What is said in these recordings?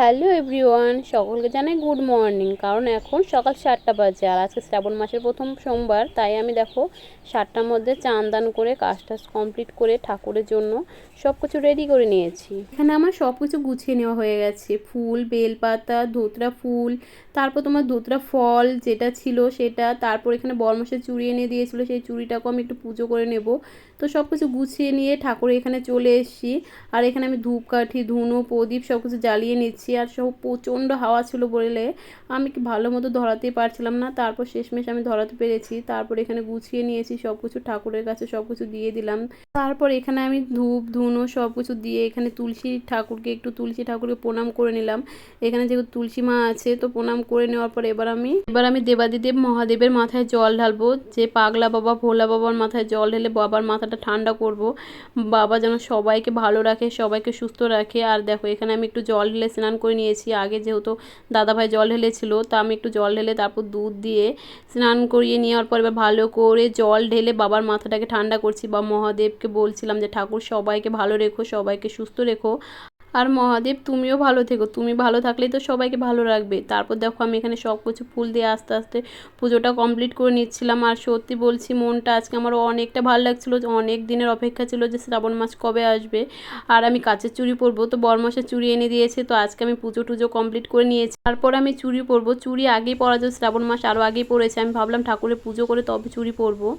Hello everyone, সকলকে জানাই good morning. কারণ এখন সকাল 7টা বাজে আর আজকে শ্রাবণ মাসের প্রথম সোমবার, তাই আমি দেখো 7টার মধ্যে চান দান করে কাজ টাজ কমপ্লিট করে ঠাকুরের জন্য সব কিছু রেডি করে নিয়েছি। এখানে আমার সব কিছু গুছিয়ে নেওয়া হয়ে গেছে, ফুল, বেলপাতা, ধুতরা ফুল, তারপর তোমার ধুতরা ফল যেটা ছিল সেটা, তারপর এখানে বরমশাই চুড়ি এনে দিয়েছিলো, সেই চুড়িটাকেও আমি একটু পুজো করে নেব। তো সব কিছু গুছিয়ে নিয়ে ঠাকুরের এখানে চলে এসেছি। আর এখানে আমি ধূপকাঠি, ধুনো, প্রদীপ সব কিছু জ্বালিয়ে নিচ্ছি। আর সব প্রচণ্ড হাওয়া ছিল বলে আমি কি ভালো মতো ধরাতেই পারছিলাম না, তারপর শেষমেশ আমি ধরাতে পেরেছি। তারপর এখানে গুছিয়ে নিয়েছি সব কিছু, ঠাকুরের কাছে সব কিছু দিয়ে দিলাম। তারপর এখানে আমি ধূপ ধুনো সব কিছু দিয়ে এখানে তুলসী ঠাকুরকে প্রণাম করে নিলাম। এখানে যেহেতু তুলসী মা আছে তো প্রণাম করে নেওয়ার পর এবার আমি দেবাদিদেব মহাদেবের মাথায় জল ঢালবো। যে পাগলা বাবা ভোলা বাবার মাথায় জল ঢেলে বাবার মাথাটা ঠান্ডা করব। বাবা যেন সবাইকে ভালো রাখে, সবাইকে সুস্থ রাখে। আর দেখো এখানে আমি একটু জল ঢেলে স্নান করে নিয়েছি। আগে যেহেতু দাদাভাই জল ঢেলেছিল তা আমি একটু জল ঢেলে তারপর দুধ দিয়ে স্নান করিয়ে নেওয়ার পর এবার ভালো করে জল ঢেলে বাবার মাথাটাকে ঠান্ডা করছি। বা মহাদেবকে বলছিলাম যে ঠাকুর সবাইকে ভালো রেখো, সবাইকে সুস্থ রেখো। আর মহাদেব তুমিও ভালো থেকো, তুমি ভালো থাকলেই তো সবাইকে ভালো রাখবে। তারপর দেখো আমি এখানে সব কিছু ফুল দিয়ে আস্তে আস্তে পুজোটা কমপ্লিট করে নিচ্ছিলাম। আর সত্যি বলছি মনটা আজকে আমার অনেকটা ভালো লাগছিলো, অনেক দিনের অপেক্ষা ছিল যে শ্রাবণ মাস কবে আসবে আর আমি কাচের চুড়ি পরবো। তো বরমশাই চুড়ি এনে দিয়েছে, তো আজকে আমি পুজো টুজো কমপ্লিট করে নিয়েছি। তারপর আমি চুড়ি পরবো। চুড়ি আগেই পরা যায়, শ্রাবণ মাস আরও আগেই পড়েছে। আমি ভাবলাম ঠাকুরের পুজো করে তবে চুড়ি পরবো।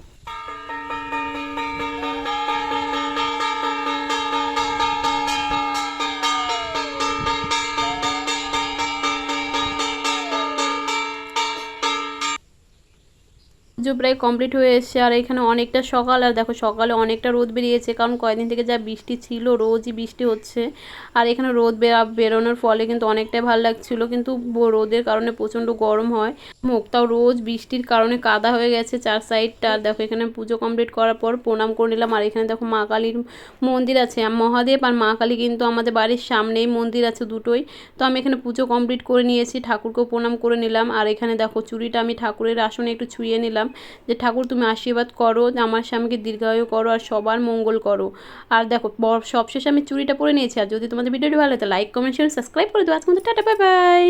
পুজো প্রায় কমপ্লিট হয়ে এসছে। আর এখানে অনেকটা সকাল, আর দেখো সকালে অনেকটা রোদ বেরিয়েছে, কারণ কয়েকদিন থেকে যা বৃষ্টি ছিল, রোজই বৃষ্টি হচ্ছে। আর এখানে রোদ বেরোনোর ফলে কিন্তু অনেকটাই ভালো লাগছিলো, কিন্তু রোদের কারণে প্রচণ্ড গরম হয় মুখটাও রোজ বৃষ্টির কারণে কাদা হয়ে গেছে চার সাইডটা। আর দেখো এখানে পুজো কমপ্লিট করার পর প্রণাম করে নিলাম। আর এখানে দেখো মা কালীর মন্দির আছে, মহাদেব আর মা কালী কিন্তু আমাদের বাড়ির সামনেই মন্দির আছে দুটোই। তো আমি এখানে পুজো কমপ্লিট করে নিয়েছি, ঠাকুরকেও প্রণাম করে নিলাম। আর এখানে দেখো চুড়িটা আমি ঠাকুরের আসনে একটু ছুঁয়ে নিলাম যে ঠাকুর তুমি আশীর্বাদ করো, আমার স্বামীকে দীর্ঘায়ু করো আর সবার মঙ্গল করো। আর দেখো সবশেষে আমি চুড়িটা পরে নিয়েছি। আর যদি তোমাদের ভিডিওটি ভালো লাগে লাইক কমেন্ট শেয়ার সাবস্ক্রাইব করে দেবো। আজকে টাটা, বাই বাই।